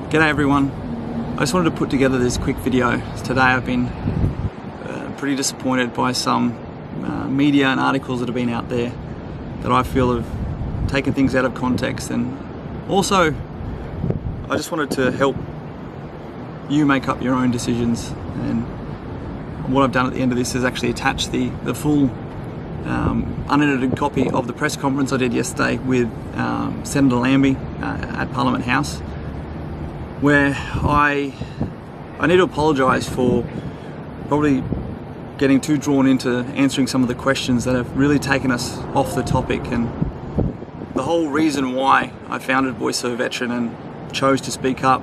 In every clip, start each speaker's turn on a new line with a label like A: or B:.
A: G'day everyone. I just wanted to put together this quick video. Today I've been pretty disappointed by some media and articles that have been out there that I feel have taken things out of context, and also I just wanted to help you make up your own decisions. And what I've done at the end of this is actually attach the full unedited copy of the press conference I did yesterday with Senator Lambie at Parliament House, where I need to apologise for probably getting too drawn into answering some of the questions that have really taken us off the topic. And the whole reason why I founded Voice of a Veteran and chose to speak up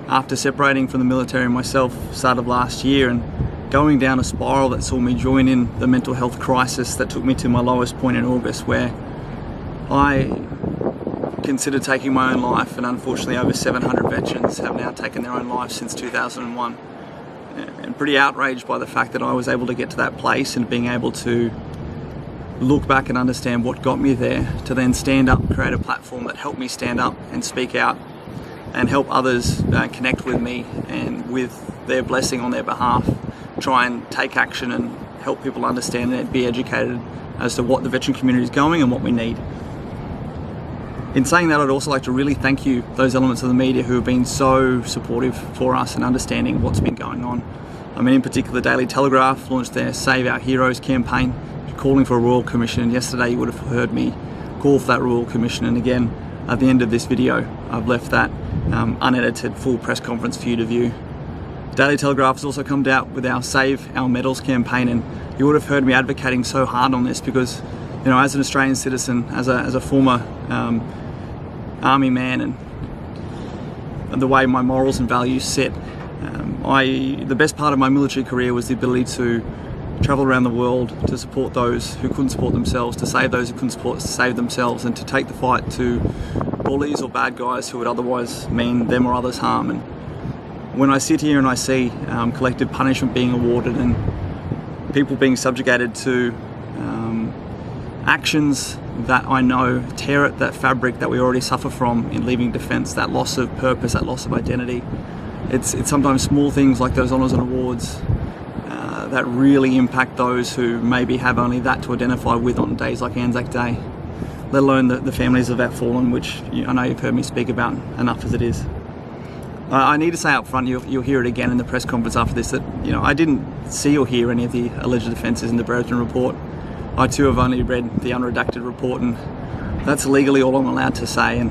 A: after separating from the military myself start of last year and going down a spiral that saw me join in the mental health crisis that took me to my lowest point in August, where I considered taking my own life, and unfortunately over 700 veterans have now taken their own lives since 2001. And pretty outraged by the fact that I was able to get to that place and being able to look back and understand what got me there, to then stand up, create a platform that helped me stand up and speak out and help others connect with me and with their blessing on their behalf, try and take action and help people understand and be educated as to what the veteran community is going and what we need. In saying that, I'd also like to really thank you, those elements of the media who have been so supportive for us and understanding what's been going on. I mean, in particular, the Daily Telegraph launched their Save Our Heroes campaign, calling for a Royal Commission. And yesterday you would have heard me call for that Royal Commission. And again, at the end of this video, I've left that unedited full press conference for you to view. Daily Telegraph has also come out with our Save Our Medals campaign, and you would have heard me advocating so hard on this because, you know, as an Australian citizen, as a former army man, and the way my morals and values sit, the best part of my military career was the ability to travel around the world to support those who couldn't support themselves, to save those who couldn't save themselves, and to take the fight to bullies or bad guys who would otherwise mean them or others harm. And when I sit here and I see collective punishment being awarded and people being subjugated to actions that I know tear at that fabric that we already suffer from in leaving defence, that loss of purpose, that loss of identity, it's sometimes small things like those honours and awards that really impact those who maybe have only that to identify with on days like Anzac Day, let alone the families of our fallen, which I know you've heard me speak about enough as it is. I need to say up front, you'll hear it again in the press conference after this, that I didn't see or hear any of the alleged offences in the Brereton report. I too have only read the unredacted report, and that's legally all I'm allowed to say. And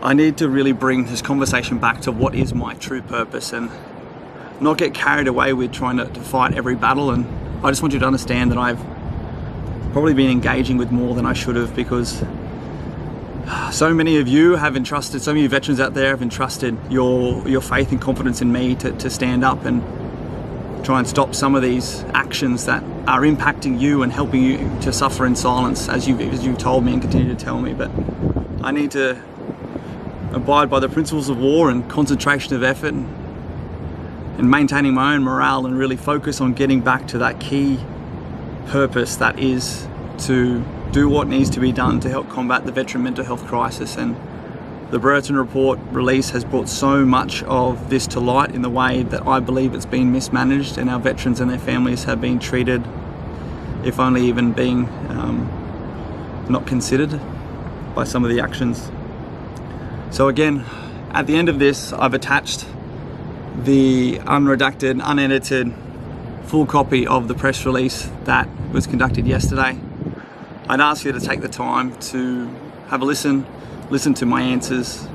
A: I need to really bring this conversation back to what is my true purpose and not get carried away with trying to fight every battle. And I just want you to understand that I've probably been engaging with more than I should have, because so many of you have entrusted, so many veterans out there have entrusted your faith and confidence in me to stand up and try and stop some of these actions that are impacting you and helping you to suffer in silence, as you've told me and continue to tell me. But I need to abide by the principles of war and concentration of effort and maintaining my own morale, and really focus on getting back to that key purpose that is to do what needs to be done to help combat the veteran mental health crisis. And the Brereton report release has brought so much of this to light in the way that I believe it's been mismanaged, and our veterans and their families have been treated, if only even being not considered by some of the actions. So again, at the end of this, I've attached the unredacted, unedited full copy of the press release that was conducted yesterday. I'd ask you to take the time to have a listen to my answers.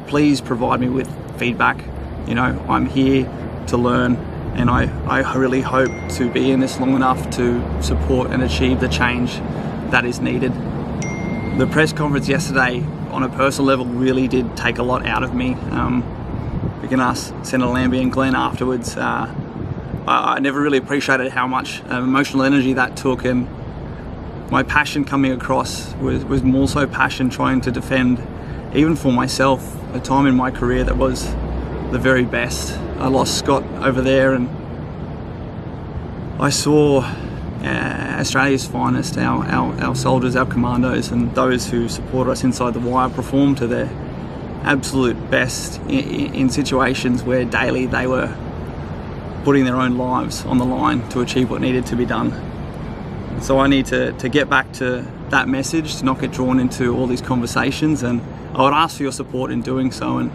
A: Please provide me with feedback. I'm here to learn, and I really hope to be in this long enough to support and achieve the change that is needed. The press conference yesterday, on a personal level, really did take a lot out of me. We can ask Senator Lambie and Glenn afterwards. I never really appreciated how much emotional energy that took, and my passion coming across was more so passion trying to defend, even for myself, a time in my career that was the very best. I lost Scott over there, and I saw Australia's finest, our soldiers, our commandos, and those who support us inside the wire perform to their absolute best in situations where daily they were putting their own lives on the line to achieve what needed to be done. So I need to get back to that message, to not get drawn into all these conversations, and I would ask for your support in doing so. And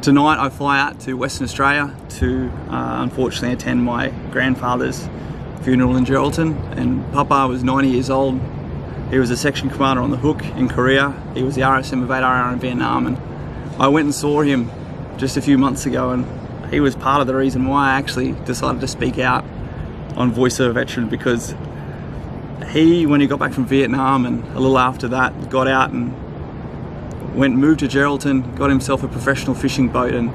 A: tonight I fly out to Western Australia to unfortunately attend my grandfather's funeral in Geraldton. And Papa was 90 years old. He was a section commander on the Hook in Korea. He was the RSM of 8RR in Vietnam, and I went and saw him just a few months ago, and he was part of the reason why I actually decided to speak out on Voice of a Veteran, because he, when he got back from Vietnam and a little after that, got out and moved to Geraldton, got himself a professional fishing boat, and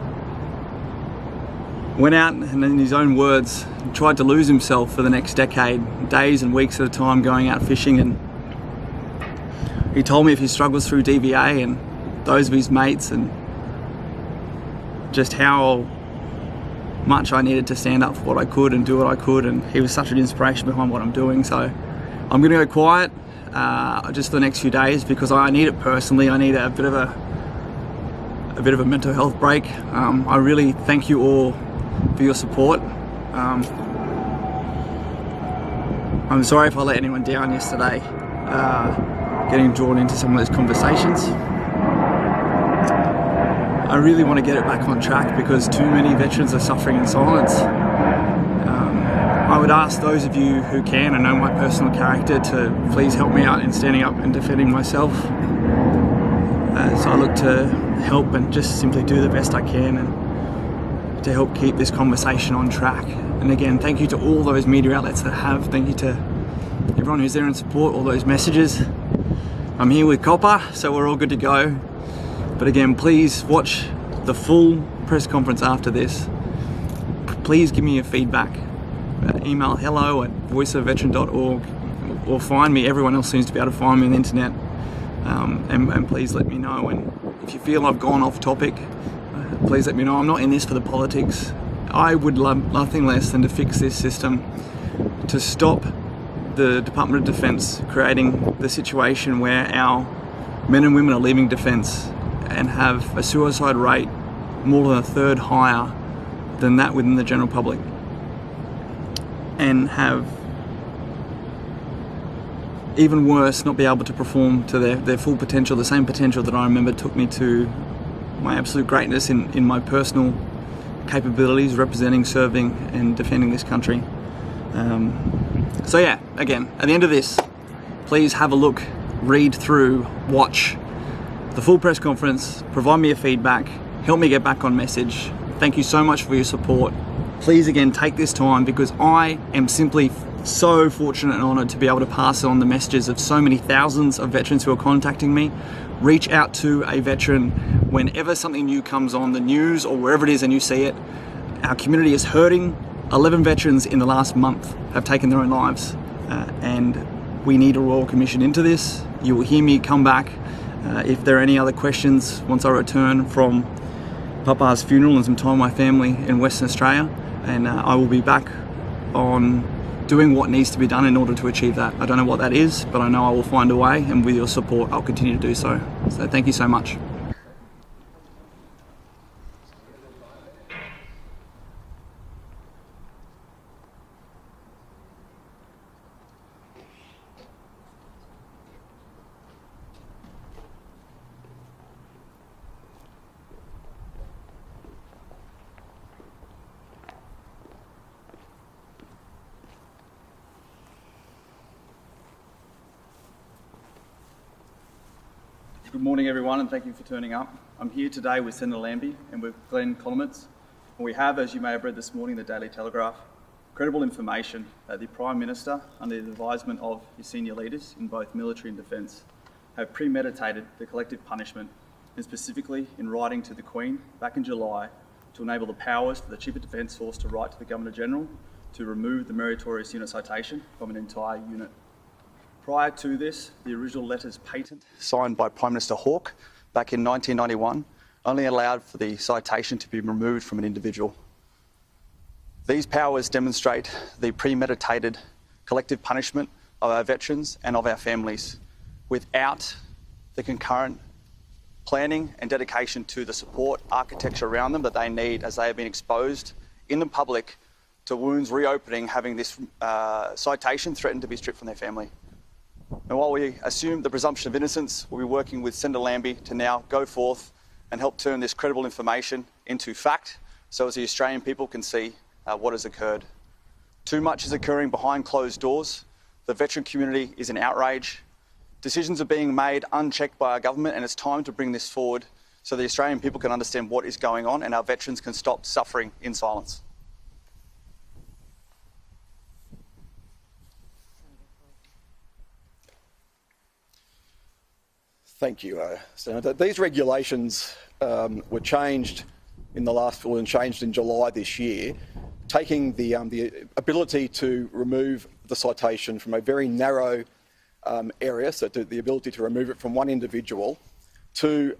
A: went out and, in his own words, tried to lose himself for the next decade, days and weeks at a time going out fishing. And he told me of his struggles through DVA and those of his mates, and just how much I needed to stand up for what I could and do what I could. And he was such an inspiration behind what I'm doing. So I'm going to go quiet just for the next few days, because I need it personally. I need a bit of a mental health break. I really thank you all for your support. I'm sorry if I let anyone down yesterday, getting drawn into some of those conversations. I really want to get it back on track, because too many veterans are suffering in silence. I would ask those of you who can and know my personal character to please help me out in standing up and defending myself, as I look to help and just simply do the best I can, and to help keep this conversation on track. And again, thank you to all those media outlets that have. Thank you to everyone who's there in support, all those messages. I'm here with Copper, so we're all good to go. But again, please watch the full press conference after this. Please give me your feedback. Email hello@voiceofveteran.org, or find me. Everyone else seems to be able to find me on the internet. And please let me know. And if you feel I've gone off topic, please let me know. I'm not in this for the politics. I would love nothing less than to fix this system, to stop the Department of Defence creating the situation where our men and women are leaving Defence and have a suicide rate more than a third higher than that within the general public, and have, even worse, not be able to perform to their full potential, the same potential that I remember took me to my absolute greatness in my personal capabilities, representing, serving and defending this country. So yeah, again, at the end of this, please have a look, read through, watch the full press conference, provide me your feedback, help me get back on message. Thank you so much for your support. Please again take this time, because I am simply so fortunate and honoured to be able to pass on the messages of so many thousands of veterans who are contacting me. Reach out to a veteran whenever something new comes on the news or wherever it is and you see it. Our community is hurting. 11 veterans in the last month have taken their own lives, and we need a Royal Commission into this. You will hear me come back if there are any other questions once I return from Papa's funeral and some time with my family in Western Australia, and I will be back on doing what needs to be done in order to achieve that. I don't know what that is, but I know I will find a way, and with your support I'll continue to do so. So thank you so much. Good morning everyone, and thank you for turning up. I'm here today with Senator Lambie and with Glenn Colomets. And we have, as you may have read this morning, the Daily Telegraph, credible information that the Prime Minister, under the advisement of his senior leaders in both military and defence, have premeditated the collective punishment, and specifically in writing to the Queen back in July to enable the powers for the Chief of Defence Force to write to the Governor-General to remove the meritorious unit citation from an entire unit. Prior to this, the original letters patent, signed by Prime Minister Hawke back in 1991, only allowed for the citation to be removed from an individual. These powers demonstrate the premeditated collective punishment of our veterans and of our families, without the concurrent planning and dedication to the support architecture around them that they need as they have been exposed in the public to wounds reopening, having this citation threatened to be stripped from their family. And while we assume the presumption of innocence, we'll be working with Senator Lambie to now go forth and help turn this credible information into fact so as the Australian people can see what has occurred. Too much is occurring behind closed doors. The veteran community is in outrage. Decisions are being made unchecked by our government, and it's time to bring this forward so the Australian people can understand what is going on and our veterans can stop suffering in silence.
B: Thank you, Senator. These regulations were changed in the last, and changed in July this year, taking the ability to remove the citation from a very narrow area, so the ability to remove it from one individual, to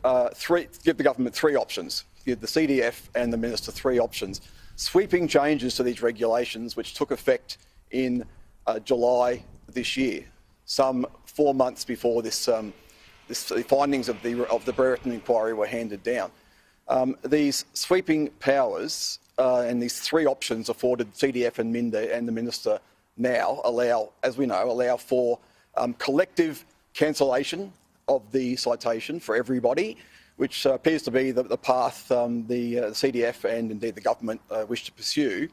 B: give the government three options. Give the CDF and the Minister three options. Sweeping changes to these regulations, which took effect in July this year, some 4 months before the findings of the Brereton inquiry were handed down. These sweeping powers and these three options afforded CDF and Minda and the Minister now allow, as we know, allow for collective cancellation of the citation for everybody, which appears to be the path the CDF and indeed the government wish to pursue.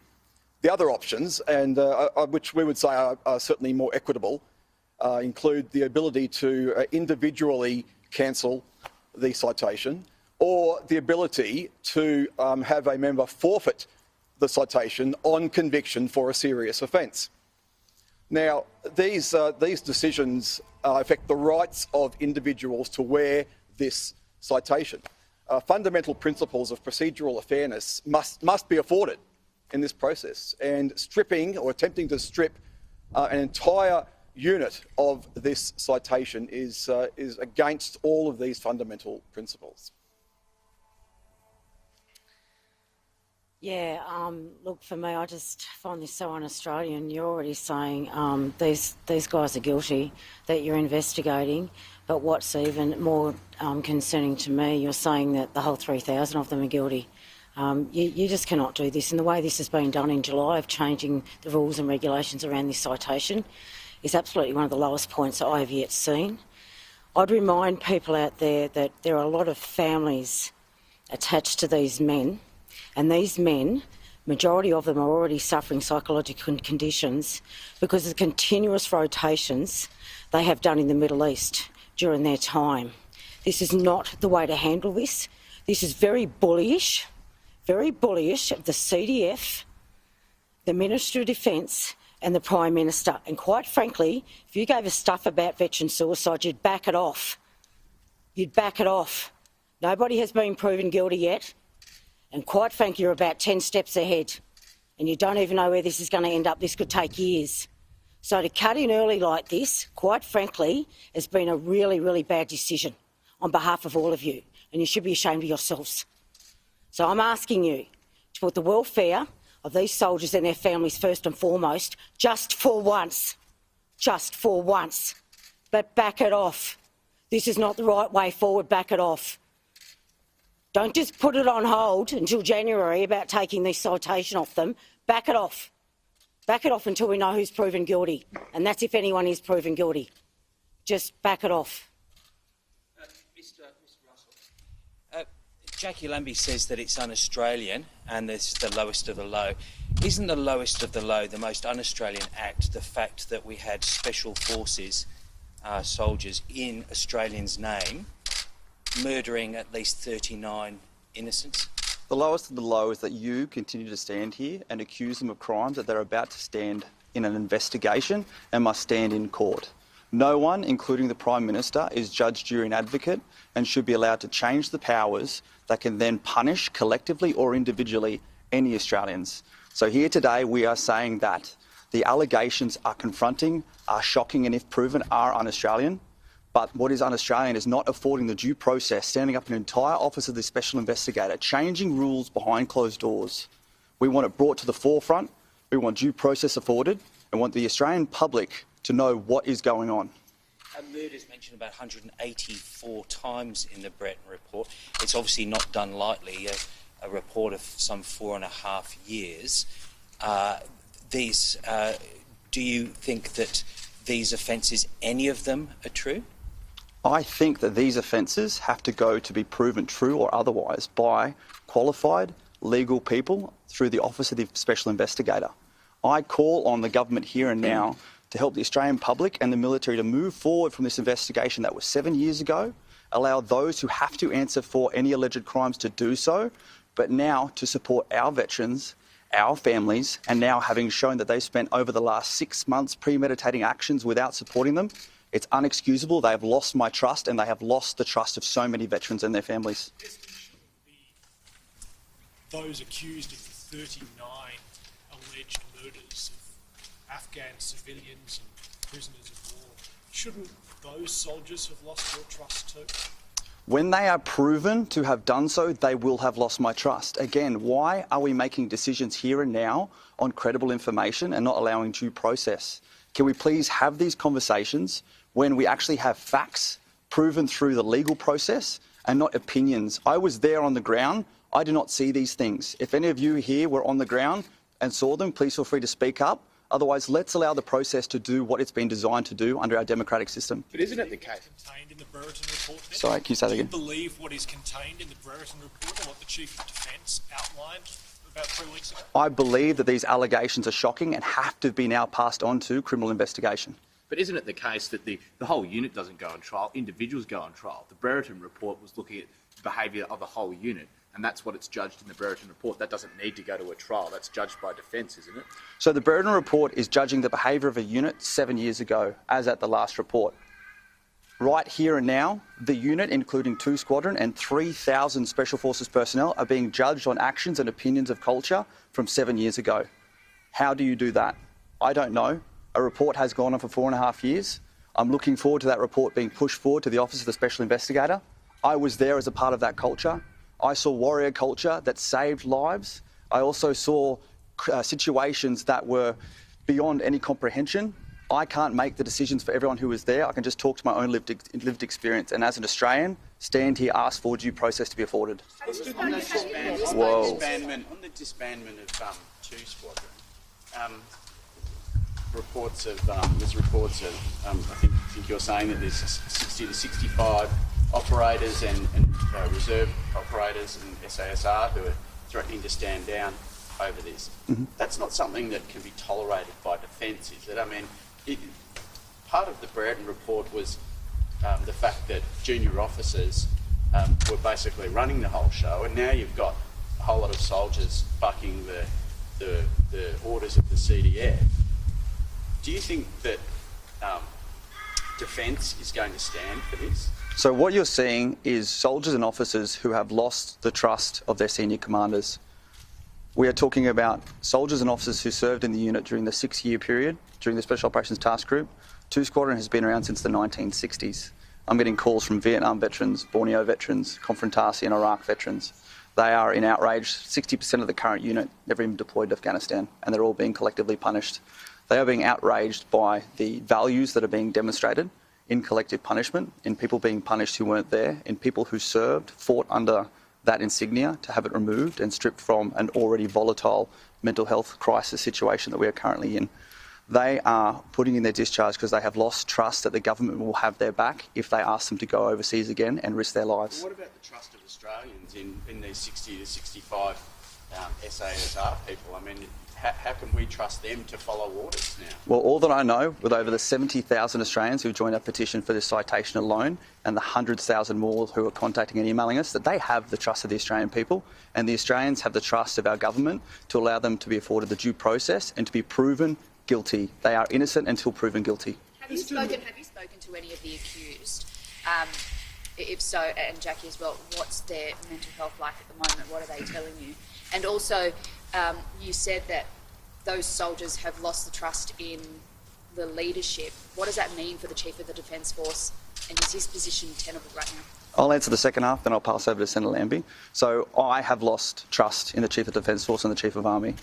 B: The other options, and which we would say are certainly more equitable, include the ability to individually cancel the citation, or the ability to have a member forfeit the citation on conviction for a serious offence. Now, these decisions affect the rights of individuals to wear this citation. Fundamental principles of procedural fairness must be afforded in this process, and stripping or attempting to strip an entire unit of this citation is against all of these fundamental principles.
C: Yeah, look, for me, I just find this so un-Australian. You're already saying these guys are guilty, that you're investigating, but what's even more concerning to me, you're saying that the whole 3,000 of them are guilty. You just cannot do this. And the way this has been done in July of changing the rules and regulations around this citation is absolutely one of the lowest points that I have yet seen. I'd remind people out there that there are a lot of families attached to these men, and these men, majority of them are already suffering psychological conditions because of the continuous rotations they have done in the Middle East during their time. This is not the way to handle this. This is very bullyish of the CDF, the Minister of Defence and the Prime Minister. And quite frankly, if you gave us stuff about veteran suicide, you'd back it off. You'd back it off. Nobody has been proven guilty yet. And quite frankly, you're about 10 steps ahead. And you don't even know where this is going to end up. This could take years. So to cut in early like this, quite frankly, has been a really, really bad decision on behalf of all of you. And you should be ashamed of yourselves. So I'm asking you to put the welfare of these soldiers and their families first and foremost, just for once. But back it off. This is not the right way forward. Back it off. Don't just put it on hold until January about taking this citation off them. Back it off. Back it off until we know who's proven guilty. And that's if anyone is proven guilty. Just back it off.
D: Mr. Russell, Jackie Lambie says that it's un-Australian and it's the lowest of the low. Isn't the lowest of the low the most un-Australian act the fact that we had special forces soldiers in Australians' name murdering at least 39 innocents?
A: The lowest of the low is that you continue to stand here and accuse them of crimes that they're about to stand in an investigation and must stand in court. No one, including the Prime Minister, is judge, jury and advocate and should be allowed to change the powers that can then punish collectively or individually any Australians. So here today we are saying that the allegations are confronting, are shocking and if proven are un-Australian. But what is un-Australian is not affording the due process, standing up an entire office of the Special Investigator, changing rules behind closed doors. We want it brought to the forefront, we want due process afforded, and want the Australian public to know what is going on.
D: Murders mentioned about 184 times in the Brereton report. report. It's obviously not done lightly, a report of some 4.5 years. Do you think that these offences, any of them, are true?
A: I think that these offences have to go to be proven true or otherwise by qualified legal people through the Office of the Special Investigator. I call on the government here and now to help the Australian public and the military to move forward from this investigation that was 7 years ago, allow those who have to answer for any alleged crimes to do so, but now to support our veterans, our families, and now having shown that they've spent over the last 6 months premeditating actions without supporting them, it's unexcusable. They have lost my trust, and they have lost the trust of so many veterans and their families.
E: Those accused of the 39 alleged murders of Afghan civilians and prisoners of war, shouldn't those soldiers have lost your trust too?
A: When they are proven to have done so, they will have lost my trust. Again, why are we making decisions here and now on credible information and not allowing due process? Can we please have these conversations when we actually have facts proven through the legal process and not opinions? I was there on the ground. I do not see these things. If any of you here were on the ground and saw them, please feel free to speak up. Otherwise, let's allow the process to do what it's been designed to do under our democratic system.
F: But isn't it the case?
E: Contained in the Brereton report then?
A: Sorry, can you say that again?
E: Do you believe what is contained in the Brereton report and what the Chief of Defence outlined about 3 weeks ago?
A: I believe that these allegations are shocking and have to be now passed on to criminal investigation.
F: But isn't it the case that the whole unit doesn't go on trial, individuals go on trial? The Brereton report was looking at the behaviour of the whole unit, and that's what it's judged in the Brereton report. That doesn't need to go to a trial. That's judged by defence, isn't it?
A: So the Brereton report is judging the behaviour of a unit 7 years ago, as at the last report. Right here and now, the unit, including 2 squadron and 3,000 Special Forces personnel, are being judged on actions and opinions of culture from 7 years ago. How do you do that? I don't know. A report has gone on for 4.5 years. I'm looking forward to that report being pushed forward to the Office of the Special Investigator. I was there as a part of that culture. I saw warrior culture that saved lives. I also saw situations that were beyond any comprehension. I can't make the decisions for everyone who was there. I can just talk to my own lived experience. And as an Australian, stand here, ask for due process to be afforded.
G: On the disbandment of 2 Squadron, there's reports of, I think you're saying that there's 60 to 65 operators and reserve operators and SASR who are threatening to stand down over this. Mm-hmm. That's not something that can be tolerated by defence, is it? I mean, part of the Brereton report was the fact that junior officers were basically running the whole show, and now you've got a whole lot of soldiers bucking the orders of the CDF. Do you think that defence is going to stand for this?
A: So what you're seeing is soldiers and officers who have lost the trust of their senior commanders. We are talking about soldiers and officers who served in the unit during the 6-year period, during the Special Operations Task Group. 2 Squadron has been around since the 1960s. I'm getting calls from Vietnam veterans, Borneo veterans, Confrontasi and Iraq veterans. They are in outrage. 60% of the current unit never even deployed to Afghanistan, and they're all being collectively punished. They are being outraged by the values that are being demonstrated in collective punishment, in people being punished who weren't there, in people who served, fought under that insignia, to have it removed and stripped from an already volatile mental health crisis situation that we are currently in. They are putting in their discharge because they have lost trust that the government will have their back if they ask them to go overseas again and risk their lives.
G: What about the trust of Australians in these 60 to 65 SASR people? I mean, how can we trust them to follow orders now?
A: Well, all that I know, with over the 70,000 Australians who joined our petition for this citation alone, and the 100,000 more who are contacting and emailing us, that they have the trust of the Australian people, and the Australians have the trust of our government to allow them to be afforded the due process and to be proven guilty. They are innocent until proven guilty.
H: Have you spoken to any of the accused? If so, and Jackie as well, what's their mental health like at the moment? What are they telling you? And also, you said that those soldiers have lost the trust in the leadership. What does that mean for the Chief of the Defence Force, and is his position tenable right now?
A: I'll answer the second half, then I'll pass over to Senator Lambie. So I have lost trust in the Chief of Defence Force and the Chief of Army.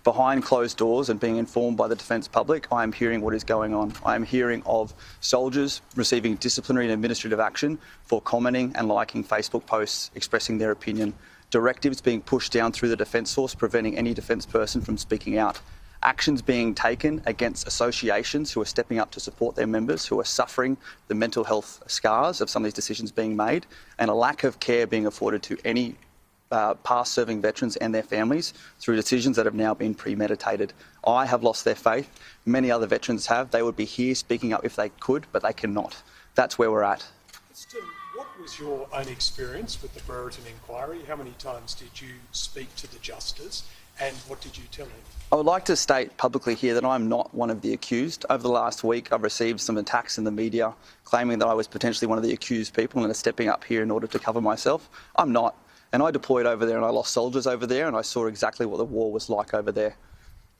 A: behind closed doors and being informed by the defence public, I am hearing what is going on. I am hearing of soldiers receiving disciplinary and administrative action for commenting and liking Facebook posts expressing their opinion, directives being pushed down through the defence force preventing any defence person from speaking out, actions being taken against associations who are stepping up to support their members who are suffering the mental health scars of some of these decisions being made, and a lack of care being afforded to any past serving veterans and their families through decisions that have now been premeditated. I have lost their faith. Many other veterans have. They would be here speaking up if they could, but they cannot. That's where we're at.
E: Heston, what was your own experience with the Brereton inquiry? How many times did you speak to the Justice, and what did you tell him?
A: I would like to state publicly here that I'm not one of the accused. Over the last week, I've received some attacks in the media claiming that I was potentially one of the accused people and are stepping up here in order to cover myself. I'm not. And I deployed over there and I lost soldiers over there and I saw exactly what the war was like over there.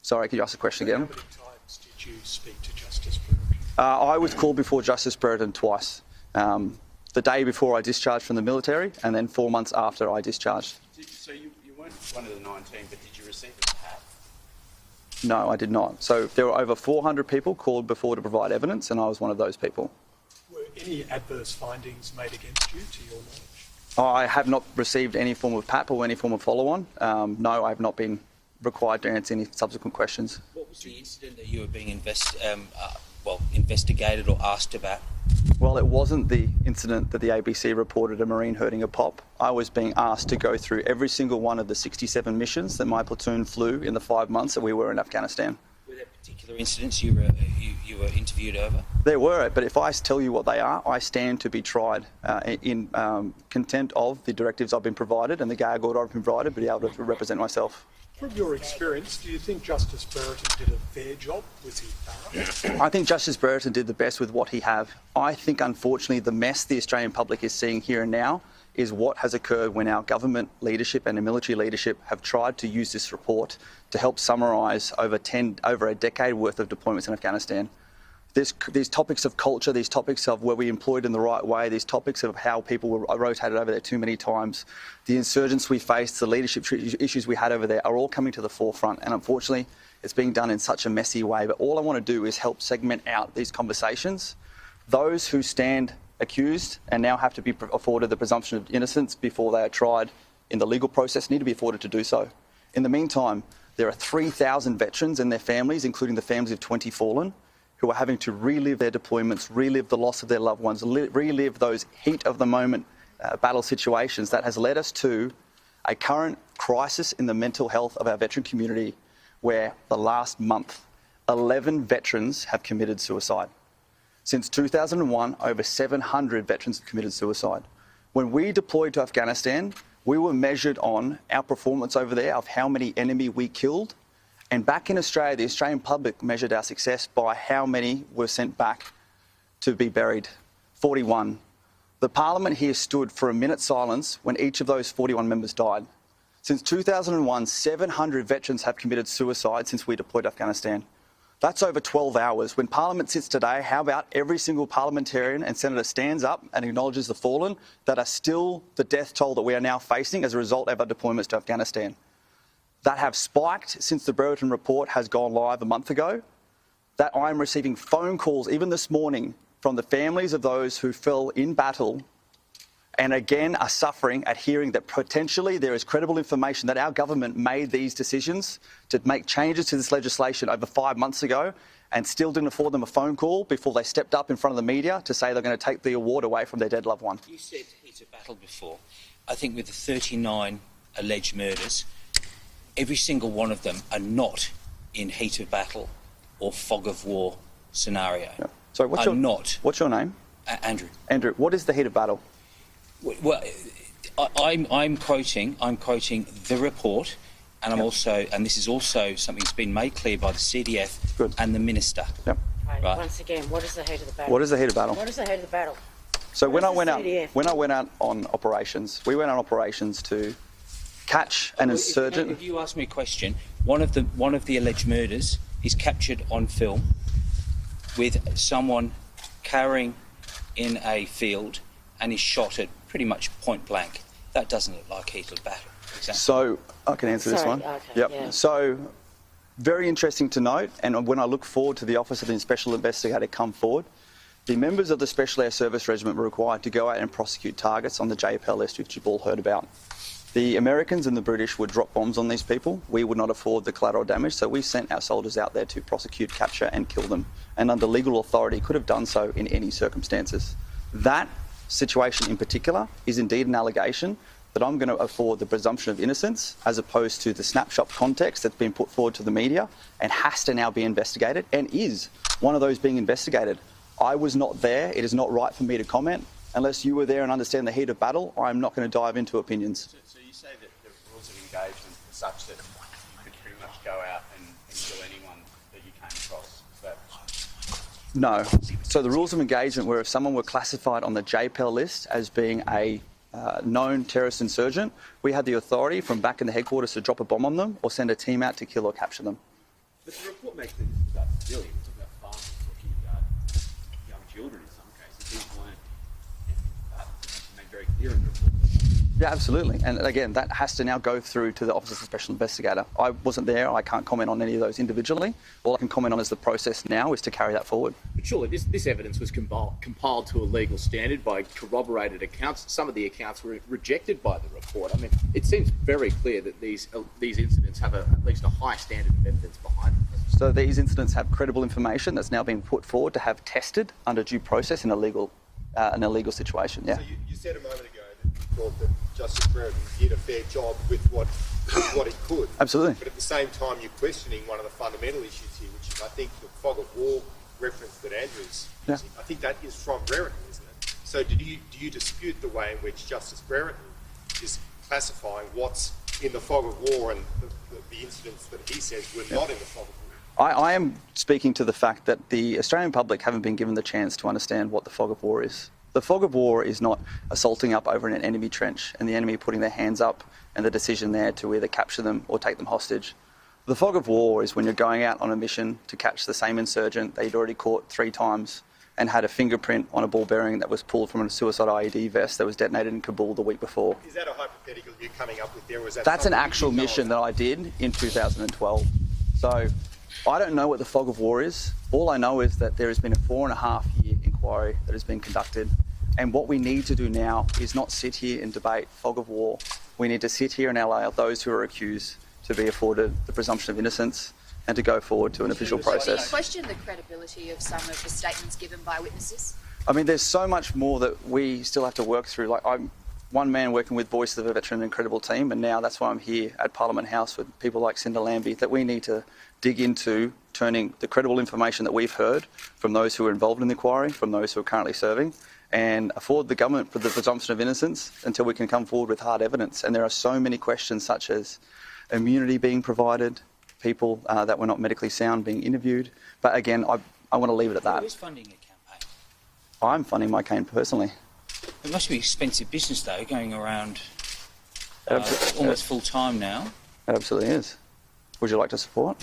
A: Sorry, could you ask the question again?
E: How many times did you speak to Justice Brereton?
A: I was called before Justice Brereton twice. The day before I discharged from the military and then 4 months after I discharged.
G: So you weren't one of the 19, but did you receive a PAP?
A: No, I did not. So there were over 400 people called before to provide evidence and I was one of those people.
E: Were any adverse findings made against you, to your knowledge?
A: I have not received any form of PAP or any form of follow-on. No, I have not been required to answer any subsequent questions.
D: What was the incident that you were being investigated or asked about?
A: Well, it wasn't the incident that the ABC reported a Marine hurting a pop. I was being asked to go through every single one of the 67 missions that my platoon flew in the 5 months that we were in Afghanistan.
D: Were there particular incidents you were interviewed over?
A: There were, but if I tell you what they are, I stand to be tried in contempt of the directives I've been provided and the gag order I've been provided, but be able to represent myself.
E: From your experience, do you think Justice Brereton did a fair job? Was he thorough?
A: I think Justice Brereton did the best with what he have. I think, unfortunately, the mess the Australian public is seeing here and now is what has occurred when our government leadership and the military leadership have tried to use this report to help summarise over a decade worth of deployments in Afghanistan. These topics of culture, these topics of were we employed in the right way, these topics of how people were rotated over there too many times, the insurgents we faced, the leadership issues we had over there are all coming to the forefront. And unfortunately, it's being done in such a messy way. But all I want to do is help segment out these conversations. Those who stand accused and now have to be afforded the presumption of innocence before they are tried in the legal process need to be afforded to do so. In the meantime, there are 3,000 veterans and their families, including the families of 20 fallen, who are having to relive their deployments, relive the loss of their loved ones, relive those heat of the moment battle situations that has led us to a current crisis in the mental health of our veteran community where the last month, 11 veterans have committed suicide. Since 2001, over 700 veterans have committed suicide. When we deployed to Afghanistan, we were measured on our performance over there of how many enemy we killed. And back in Australia, the Australian public measured our success by how many were sent back to be buried. 41. The Parliament here stood for a minute's silence when each of those 41 members died. Since 2001, 700 veterans have committed suicide since we deployed to Afghanistan. That's over 12 hours. When Parliament sits today, how about every single parliamentarian and senator stands up and acknowledges the fallen that are still the death toll that we are now facing as a result of our deployments to Afghanistan? That have spiked since the Brereton report has gone live a month ago, that I'm receiving phone calls even this morning from the families of those who fell in battle and again are suffering at hearing that potentially there is credible information that our government made these decisions to make changes to this legislation over 5 months ago and still didn't afford them a phone call before they stepped up in front of the media to say they're going to take the award away from their dead loved one.
D: You said heat of battle before. I think with the 39 alleged murders, every single one of them are not in heat of battle or fog of war scenario.
A: Yeah. So what's your name?
D: Andrew.
A: Andrew, what is the heat of battle?
D: Well, I'm quoting the report, and I'm also, and this is also something that's been made clear by the CDF and the minister.
A: Yep.
C: Right. Once again, what is the heat of the battle?
A: What is the heat of battle?
C: What is the heat of the battle?
A: So when I went out on operations, we went on operations to catch an insurgent.
D: If you ask me a question, one of the alleged murders is captured on film with someone carrying in a field and is shot at pretty much point blank. That doesn't look like heat of battle. Exactly.
A: So I can answer this one.
C: Okay,
A: yep.
C: Yeah.
A: So
B: very interesting to note, and when I look forward to the Office of the Special Investigator come forward, the members of the Special Air Service Regiment were required to go out and prosecute targets on the JPL list, which you've all heard about. The Americans and the British would drop bombs on these people. We would not afford the collateral damage, so we sent our soldiers out there to prosecute, capture and kill them, and under legal authority could have done so in any circumstances. That situation in particular is indeed an allegation that I'm going to afford the presumption of innocence as opposed to the snapshot context that's been put forward to the media and has to now be investigated and is one of those being investigated. I was not there. It is not right for me to comment. Unless you were there and understand the heat of battle, I'm not going to dive into opinions.
G: So you say that the rules of engagement are such that you could pretty much go out and kill anyone that you came across? Is that...
B: No. So the rules of engagement were if someone were classified on the JPL list as being a known terrorist insurgent, we had the authority from back in the headquarters to drop a bomb on them or send a team out to kill or capture them.
F: But the report makes things about civilians, talking about farmers, talking about young children in some cases. These weren't made very clear in the report.
B: Yeah, absolutely. And again, that has to now go through to the Office of the Special Investigator. I wasn't there. I can't comment on any of those individually. All I can comment on is the process now is to carry that forward.
F: But surely this evidence was compiled to a legal standard by corroborated accounts. Some of the accounts were rejected by the report. I mean, it seems very clear that these incidents have at least a high standard of evidence behind them.
B: So these incidents have credible information that's now been put forward to have tested under due process in a legal situation. Yeah.
I: So you said a moment ago that you thought that Justice Brereton did a fair job with what he could.
B: Absolutely.
I: But at the same time, you're questioning one of the fundamental issues here, which is, I think, the fog of war reference that Andrew's using. I think that is from Brereton, isn't it? So do you dispute the way in which Justice Brereton is classifying what's in the fog of war and the incidents that he says were not in the fog of war?
B: I am speaking to the fact that the Australian public haven't been given the chance to understand what the fog of war is. The fog of war is not assaulting up over an enemy trench and the enemy putting their hands up and the decision there to either capture them or take them hostage. The fog of war is when you're going out on a mission to catch the same insurgent that you'd already caught 3 times and had a fingerprint on a ball bearing that was pulled from a suicide IED vest that was detonated in Kabul the week before.
I: Is that a hypothetical you're coming up with there? Or is that
B: That's an actual mission that I did in 2012. So I don't know what the fog of war is. All I know is that there has been a 4.5-year inquiry that has been conducted. And what we need to do now is not sit here and debate fog of war. We need to sit here and allow those who are accused to be afforded the presumption of innocence and to go forward to an official
H: Do you
B: process.
H: question the credibility of some of the statements given by witnesses?
B: I mean, there's so much more that we still have to work through. Like, I'm one man working with Voice of a Veteran, an incredible team, and now that's why I'm here at Parliament House with people like Cinda Lambie, that we need to dig into turning the credible information that we've heard from those who are involved in the inquiry, from those who are currently serving, and afford the government for the presumption of innocence until we can come forward with hard evidence. And there are so many questions such as immunity being provided, people that were not medically sound being interviewed. But again, I want to leave it at that.
D: Who is funding a campaign?
B: I'm funding my campaign personally.
D: It must be expensive business though, going around almost full time now.
B: It absolutely is. Would you like to support?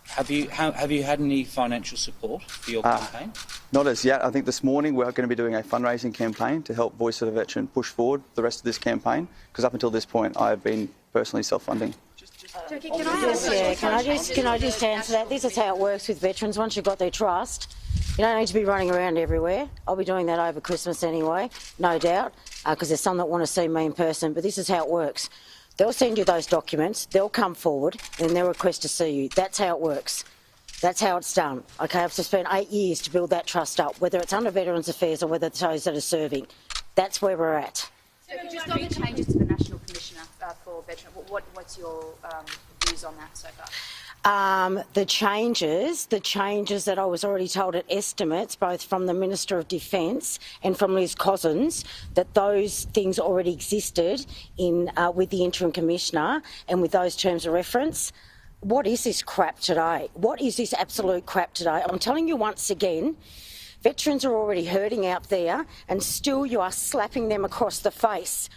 D: Have you had any financial support for your campaign?
B: Not as yet. I think this morning we're going to be doing a fundraising campaign to help Voice of a Veteran push forward the rest of this campaign, because up until this point I've been personally self-funding.
H: Jackie, can I just answer that? This is how it works with veterans. Once you've got their trust, you don't need to be running around everywhere. I'll be doing that over Christmas anyway, no doubt, because there's some that want to see me in person, but this is how it works. They'll send you those documents, they'll come forward, and they'll request to see you. That's how it works. That's how it's done. Okay, I've spent 8 years to build that trust up, whether it's under Veterans Affairs or whether it's those that are serving. That's where we're at. So just on the changes to the National Commissioner for Veterans, what's your views on that so far?
C: The changes that I was already told at estimates, both from the Minister of Defence and from Liz Cousins, that those things already existed in with the Interim Commissioner and with those terms of reference. What is this crap today? What is this absolute crap today? I'm telling you once again, veterans are already hurting out there and still you are slapping them across the face.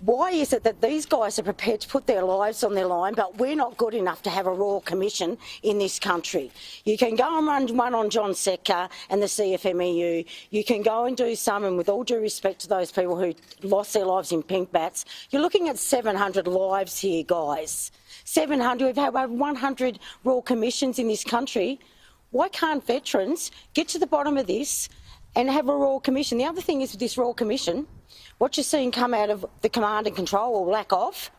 C: Why is it that these guys are prepared to put their lives on their line, but we're not good enough to have a Royal Commission in this country? You can go and run one on John Secker and the CFMEU. You can go and do some, and with all due respect to those people who lost their lives in pink bats, you're looking at 700 lives here, guys. 700. We've had over 100 Royal Commissions in this country. Why can't veterans get to the bottom of this and have a Royal Commission? The other thing is with this Royal Commission, what you're seeing come out of the command and control, or lack of,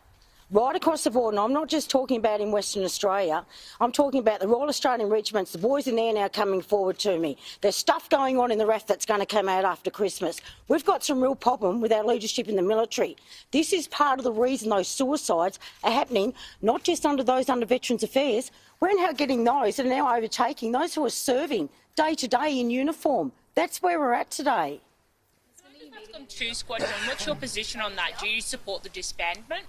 C: right across the board, and I'm not just talking about in Western Australia, I'm talking about the Royal Australian Regiments, the boys in there now coming forward to me. There's stuff going on in the RAAF that's going to come out after Christmas. We've got some real problem with our leadership in the military. This is part of the reason those suicides are happening, not just under those under Veterans Affairs. We're now getting those that are now overtaking those who are serving day to day in uniform. That's where we're at today.
J: To Squadron, what's your position on that? Do you support the disbandment?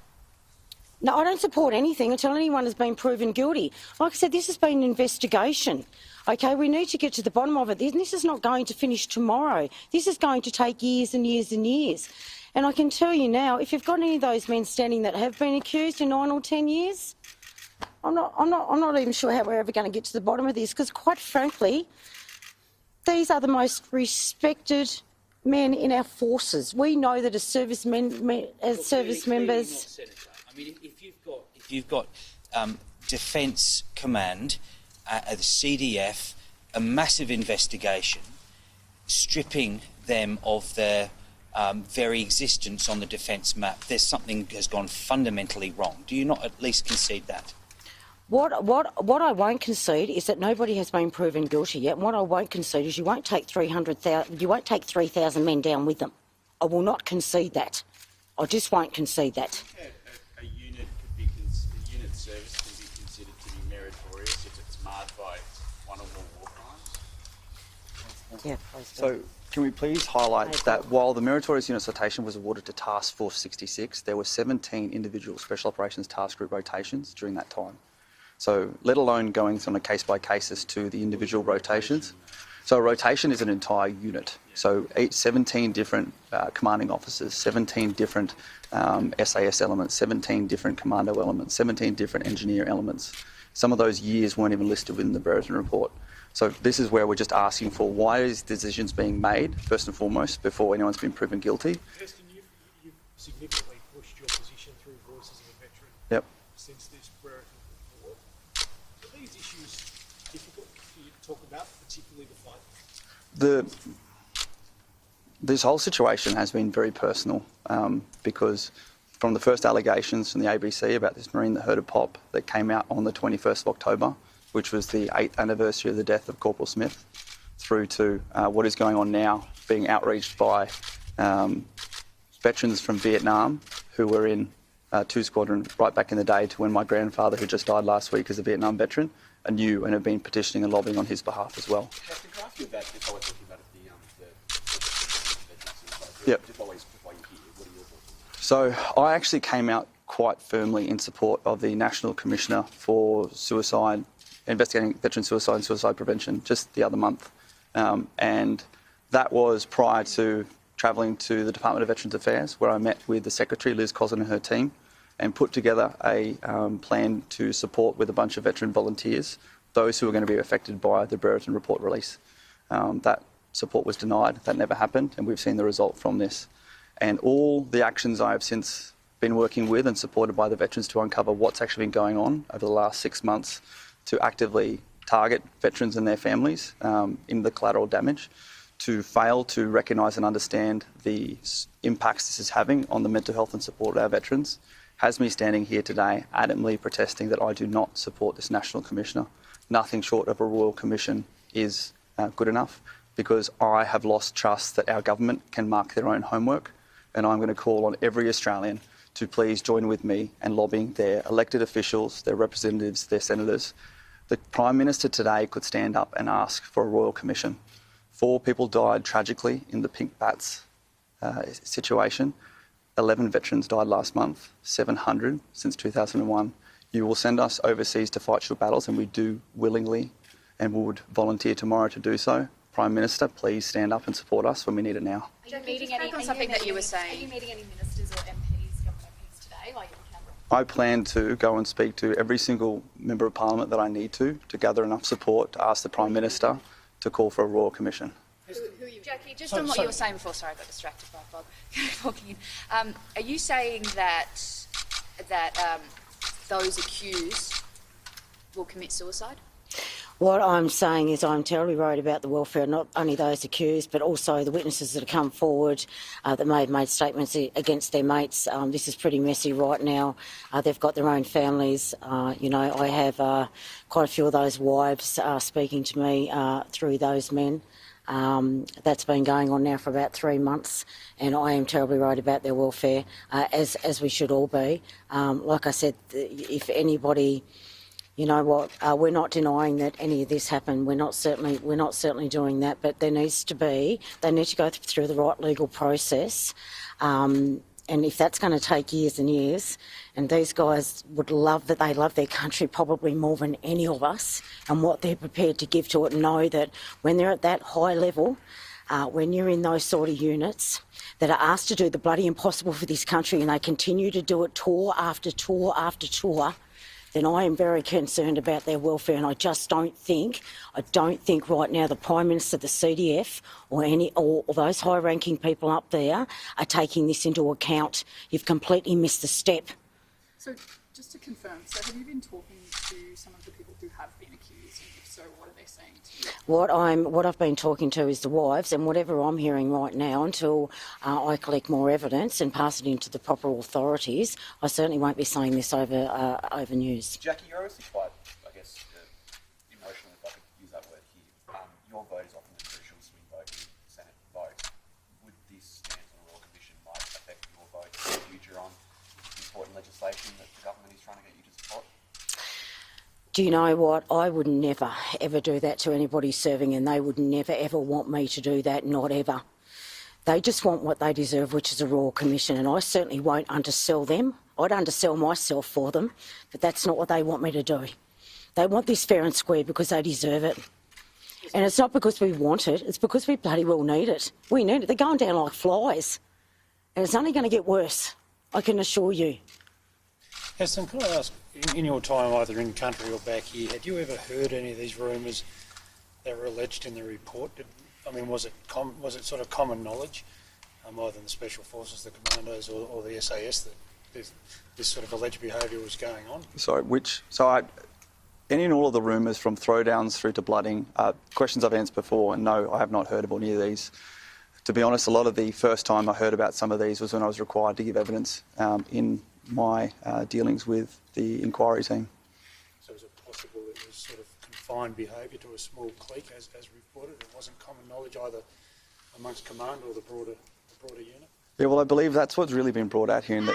C: No, I don't support anything until anyone has been proven guilty. Like I said, this has been an investigation. Okay, we need to get to the bottom of it. This is not going to finish tomorrow. This is going to take years and years and years. And I can tell you now, if you've got any of those men standing that have been accused in 9 or 10 years, I'm not even sure how we're ever going to get to the bottom of this, because quite frankly, these are the most respected men in our forces. We know that as service members.
D: I mean, if you've got Defence Command, the CDF, a massive investigation, stripping them of their very existence on the defence map, there's something has gone fundamentally wrong. Do you not at least concede that?
C: What I won't concede is that nobody has been proven guilty yet. And what I won't concede is you won't take 3,000 men down with them. I will not concede that. I just won't concede that.
G: A unit service can be considered to be meritorious if it's marred by one or more war crimes.
C: Yeah, please do.
A: So can we please highlight that while the meritorious unit citation was awarded to Task Force 66, there were 17 individual Special Operations Task Group rotations during that time. So let alone going on a case-by-case as to the individual rotations. So a rotation is an entire unit. So 17 different commanding officers, 17 different SAS elements, 17 different commando elements, 17 different engineer elements. Some of those years weren't even listed within the Brereton report. So this is where we're just asking for why is decisions being made, first and foremost, before anyone's been proven guilty.
E: Heston, you've significantly pushed your position through Voices of a Veteran since this Brereton report. Are these issues difficult for you to talk about, particularly the fight?
A: This whole situation has been very personal because from the first allegations from the ABC about this Marine that herded pop that came out on the 21st of October, which was the 8th anniversary of the death of Corporal Smith, through to what is going on now, being outreached by veterans from Vietnam who were in 2 Squadron right back in the day, to when my grandfather, who just died last week as a Vietnam veteran, knew and have been petitioning and lobbying on his behalf as well.
G: Can I ask you about, if I was talking about
A: Yep.
G: just while you're here, what are your thoughts?
A: So I actually came out quite firmly in support of the National Commissioner for Suicide, investigating veteran suicide and suicide prevention just the other month. And that was prior to travelling to the Department of Veterans Affairs, where I met with the Secretary, Liz Cosden, and her team, and put together a plan to support with a bunch of veteran volunteers those who are going to be affected by the Brereton report release. That support was denied. That never happened, and we've seen the result from this. And all the actions I have since been working with and supported by the veterans to uncover what's actually been going on over the last 6 months to actively target veterans and their families in the collateral damage, to fail to recognise and understand the impacts this is having on the mental health and support of our veterans, has me standing here today adamantly protesting that I do not support this National Commissioner. Nothing short of a Royal Commission is good enough, because I have lost trust that our government can mark their own homework, and I'm going to call on every Australian to please join with me in lobbying their elected officials, their representatives, their senators. The Prime Minister today could stand up and ask for a Royal Commission. 4 people died tragically in the pink bats situation. 11 veterans died last month, 700 since 2001. You will send us overseas to fight your battles, and we do willingly and would volunteer tomorrow to do so. Prime Minister, please stand up and support us when we need it now.
H: Are you meeting any, on something that you were saying?
K: Are you meeting any ministers or MPs
H: while you're in Canberra?
B: I plan to go and speak to every single member of Parliament that I need to gather enough support to ask the Prime Minister to call for a Royal Commission.
H: Jackie, just on what you were saying before, sorry, I got distracted by Bob talking in. Are you saying that those accused will commit suicide?
C: What I'm saying is I'm terribly worried about the welfare, not only those accused, but also the witnesses that have come forward that may have made statements against their mates. This is pretty messy right now. They've got their own families. I have quite a few of those wives speaking to me through those men. That's been going on now for about 3 months, and I am terribly worried about their welfare, as we should all be. Like I said, if anybody... You know what? We're not denying that any of this happened. We're not certainly doing that. But they need to go through the right legal process. And if that's going to take years and years, and these guys would love that, they love their country probably more than any of us, and what they're prepared to give to it, know that when they're at that high level, when you're in those sort of units that are asked to do the bloody impossible for this country, and they continue to do it tour after tour after tour, then I am very concerned about their welfare, and I don't think right now the Prime Minister, the CDF, or those high-ranking people up there are taking this into account. You've completely missed a step.
K: So, just to confirm, so have you been talking to some of the people who have been accused, and if so, what are they saying to you?
C: What I've been talking to is the wives, and whatever I'm hearing right now, until I collect more evidence and pass it into the proper authorities, I certainly won't be saying this over news.
F: Jackie, you're obviously quite, I guess, emotional, if I could use that word here. Your vote is often a crucial swing vote in the Senate vote. Would this stance on a Royal Commission might affect your vote in the future on important legislation that the government is trying to get you to support?
C: Do you know what? I would never, ever do that to anybody serving, and they would never, ever want me to do that, not ever. They just want what they deserve, which is a Royal Commission, and I certainly won't undersell them. I'd undersell myself for them, but that's not what they want me to do. They want this fair and square because they deserve it. And it's not because we want it, it's because we bloody well need it. We need it. They're going down like flies. And it's only going to get worse, I can assure you.
E: Heston, can I ask, in your time either in country or back here, had you ever heard any of these rumours that were alleged in the report? Was it sort of common knowledge, either in the Special Forces, the Commandos, or the SAS, that this sort of alleged behaviour was going on?
B: Any and all of the rumours from throwdowns through to blooding, questions I've answered before, and no, I have not heard of any of these. To be honest, a lot of the first time I heard about some of these was when I was required to give evidence in my dealings with the inquiry team.
E: So is it possible it was sort of confined behaviour to a small clique, as reported? It wasn't common knowledge either amongst command or the broader unit?
B: Yeah, well, I believe that's what's really been brought out here. And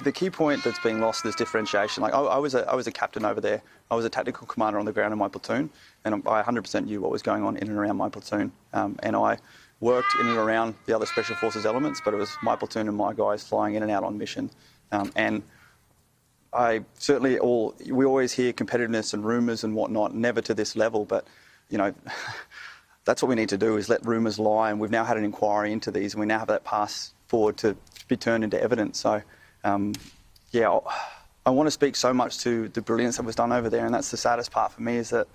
B: the key point that's being lost is differentiation. Like I was a captain over there. I was a tactical commander on the ground in my platoon, and I 100% knew what was going on in and around my platoon. And I worked in and around the other Special Forces elements, but it was my platoon and my guys flying in and out on mission. And I certainly we always hear competitiveness and rumours and whatnot, never to this level, but, that's what we need to do, is let rumours lie, and we've now had an inquiry into these, and we now have that pass forward to be turned into evidence. So, I want to speak so much to the brilliance that was done over there, and that's the saddest part for me, is that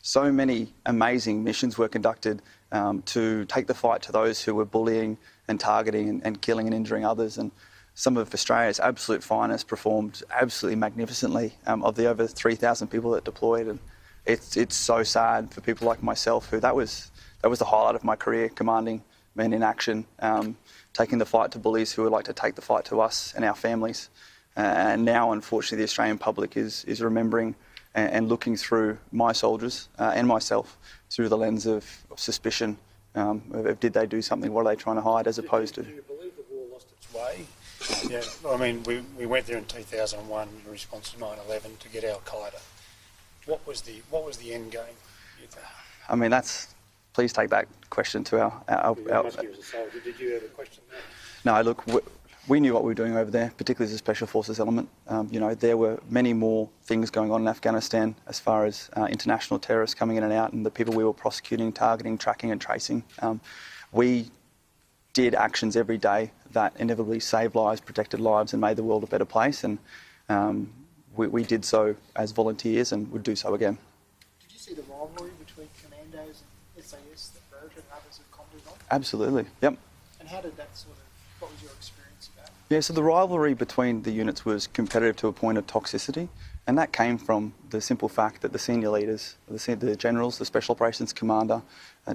B: so many amazing missions were conducted to take the fight to those who were bullying and targeting and killing and injuring others. And some of Australia's absolute finest performed absolutely magnificently, of the over 3,000 people that deployed. And it's so sad for people like myself, who that was the highlight of my career, commanding men in action, taking the fight to bullies who would like to take the fight to us and our families. And now, unfortunately, the Australian public is remembering and looking through my soldiers and myself through the lens of suspicion. Did they do something? What are they trying to hide, as opposed to...
E: Do you believe the war lost its way? Yeah, we went there in 2001 in response to 9/11 to get Al-Qaeda. What was the end game, you think?
B: Please take that question to our
E: You must be as a soldier. Did you have a question there?
B: No, look, we knew what we were doing over there, particularly as a Special Forces element. There were many more things going on in Afghanistan as far as international terrorists coming in and out, and the people we were prosecuting, targeting, tracking and tracing. We
A: did actions every day that inevitably saved lives, protected lives, and made the world a better place. And we did so as volunteers and would do so again.
L: Did you see the rivalry between Commandos and SAS that Brereton and others have commented on?
A: Absolutely, yep.
L: And how did that what was your experience of that?
A: Yeah, so the rivalry between the units was competitive to a point of toxicity, and that came from the simple fact that the senior leaders, the generals, the Special Operations Commander,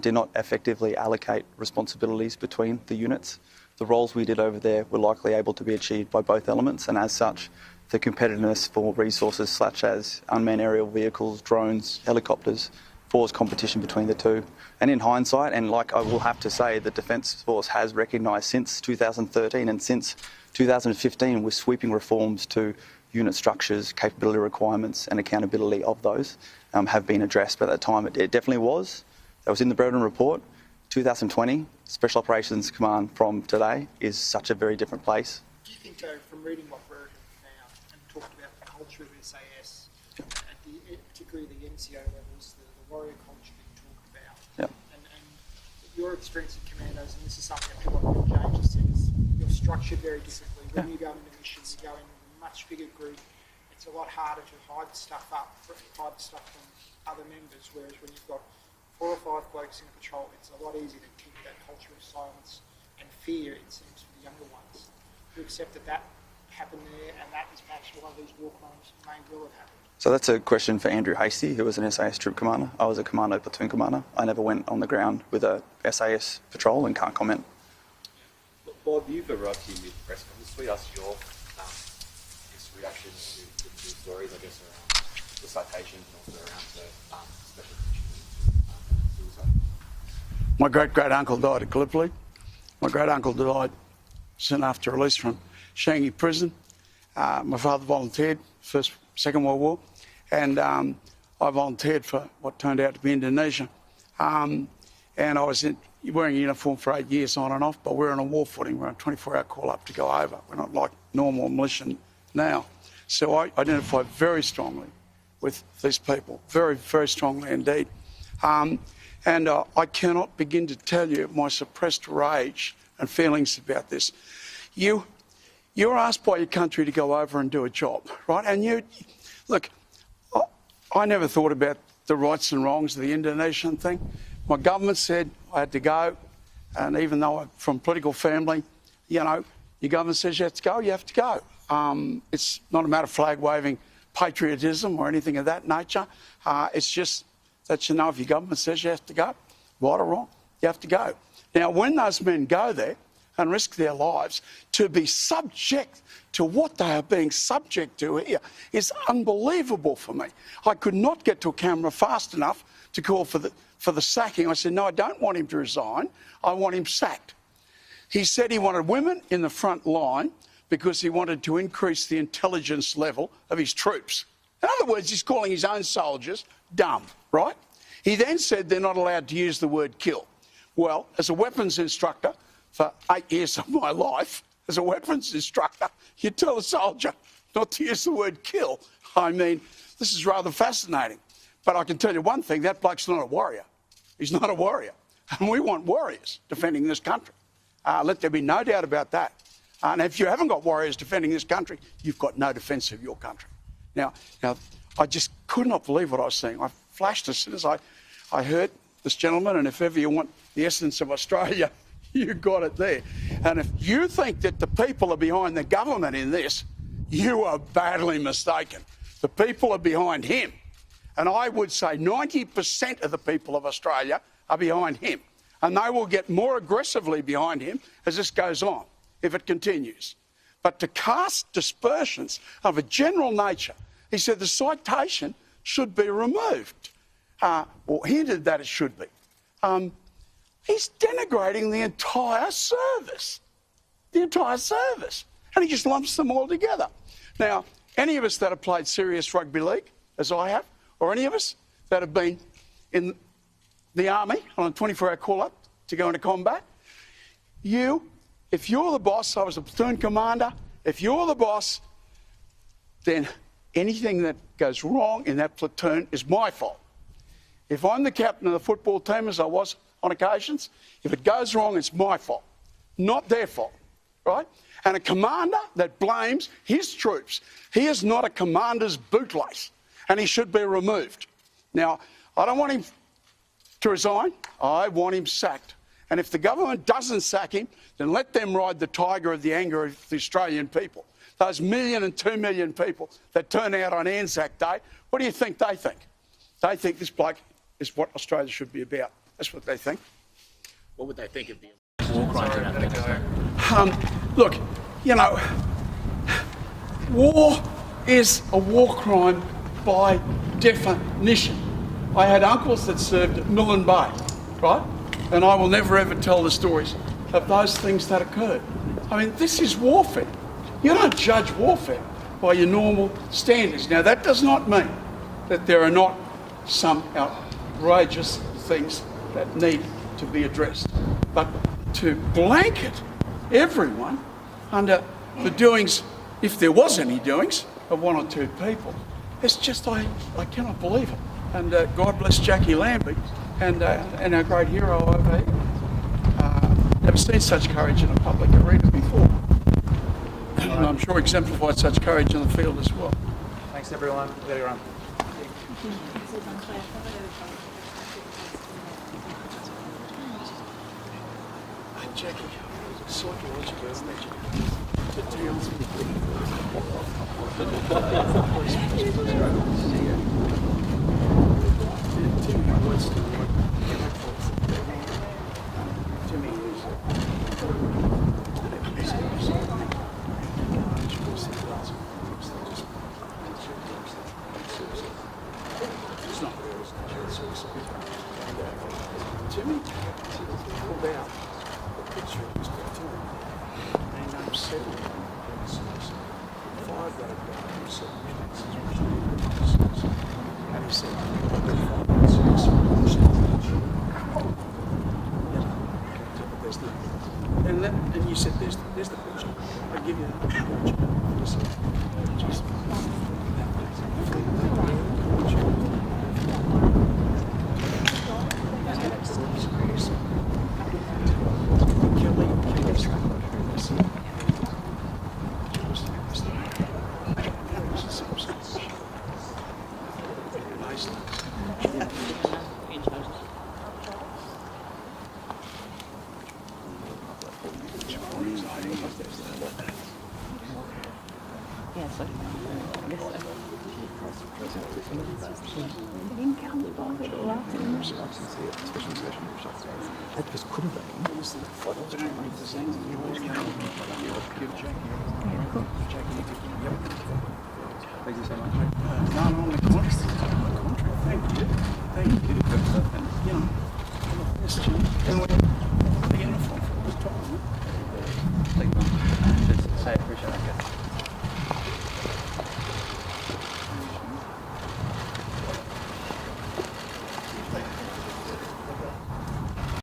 A: did not effectively allocate responsibilities between the units. The roles we did over there were likely able to be achieved by both elements, and as such, the competitiveness for resources such as unmanned aerial vehicles, drones, helicopters, forced competition between the two. And in hindsight, and like I will have to say, the Defence Force has recognised since 2013 and since 2015 with sweeping reforms to unit structures, capability requirements and accountability of those have been addressed. But at the time it definitely was. That was in the Brereton report. 2020, Special Operations Command from today is such a very different place.
L: Do you think, Joe, from reading what Brereton found and talked about the culture of SAS, particularly the NCO levels, the warrior culture being talked about, and your experience in Commandos, and this is something that people like Bill James has said, is you're structured very differently. When you go into missions, you go in with a much bigger group. It's a lot harder to hide stuff from other members, whereas when you've got 4 or 5 blokes in a patrol, it's a lot easier to keep that culture of silence and fear, it seems, for the younger ones. You accept that happened there, and that is perhaps one of these war crimes may well have happened.
A: So that's a question for Andrew Hasty, who was an SAS troop commander. I was a commando platoon commander. I never went on the ground with a SAS patrol and can't comment.
M: Bob, you've arrived here mid-press conference. We asked your reaction to the two stories, I guess, around the citations and also around the special suicide.
N: My great-great-uncle died at Gallipoli. My great-uncle died soon after release from Shanghai prison. My father volunteered Second World War, and I volunteered for what turned out to be Indonesia. And I was wearing a uniform for 8 years on and off, but we're on a war footing. We're on a 24-hour call-up to go over. We're not like normal militia now. So I identify very strongly with these people, very, very strongly indeed. And I cannot begin to tell you my suppressed rage and feelings about this. You're asked by your country to go over and do a job, right? And look, I never thought about the rights and wrongs of the Indonesian thing. My government said I had to go, and even though I'm from a political family, your government says you have to go, you have to go. It's not a matter of flag-waving patriotism or anything of that nature. It's just that, if your government says you have to go, right or wrong, you have to go. Now, when those men go there and risk their lives to be subject to what they are being subject to here is unbelievable for me. I could not get to a camera fast enough to call for the sacking. I said, no, I don't want him to resign. I want him sacked. He said he wanted women in the front line because he wanted to increase the intelligence level of his troops. In other words, he's calling his own soldiers dumb, right? He then said they're not allowed to use the word kill. Well, as a weapons instructor for 8 years of my life, as a weapons instructor, you tell a soldier not to use the word kill. I mean, this is rather fascinating. But I can tell you one thing, that bloke's not a warrior. He's not a warrior. And we want warriors defending this country. Let there be no doubt about that. And if you haven't got warriors defending this country, you've got no defence of your country. Now, I just could not believe what I was seeing. I flashed as soon as I heard this gentleman, and if ever you want the essence of Australia, you got it there. And if you think that the people are behind the government in this, you are badly mistaken. The people are behind him. And I would say 90% of the people of Australia are behind him. And they will get more aggressively behind him as this goes on, if it continues. But to cast dispersions of a general nature, he said the citation should be removed. Or hinted that it should be. He's denigrating the entire service. The entire service. And he just lumps them all together. Now, any of us that have played serious rugby league, as I have, or any of us that have been in the army on a 24-hour call-up to go into combat, if you're the boss, I was a platoon commander, if you're the boss, then anything that goes wrong in that platoon is my fault. If I'm the captain of the football team, as I was on occasions, if it goes wrong, it's my fault. not their fault, right? And a commander that blames his troops, he is not a commander's bootlace, and he should be removed. Now, I don't want him to resign. I want him sacked. And if the government doesn't sack him, then let them ride the tiger of the anger of the Australian people. Those 1 million and 2 million people that turn out on Anzac Day, what do you think they think? They think this bloke is what Australia should be about. That's what they think.
F: What would they think of the war crimes in Afghanistan?
N: Look, you know, war is a war crime by definition. I had uncles that served at Millen Bay, right? And I will never ever tell the stories of those things that occurred. I mean, this is warfare. You don't judge warfare by your normal standards. Now, that does not mean that there are not some outrageous things that need to be addressed. But to blanket everyone under the doings, if there was any doings, of one or two people, it's just, I cannot believe it. And God bless Jackie Lambie and our great hero over here. Never seen such courage in a public arena before. And I'm sure exemplified such courage in the field as well.
F: Thanks, everyone. Later on.
N: Jackie, psychological, isn't it? To deal Jimmy pulled out a picture of his platoon. They named 7 officers, 5 that had died in 7 minutes. And he said, and you said, there's the picture. I give you that picture. Just
F: Thank you so much.
N: No, on the contrary. Thank you. And, you know, yes, Jim.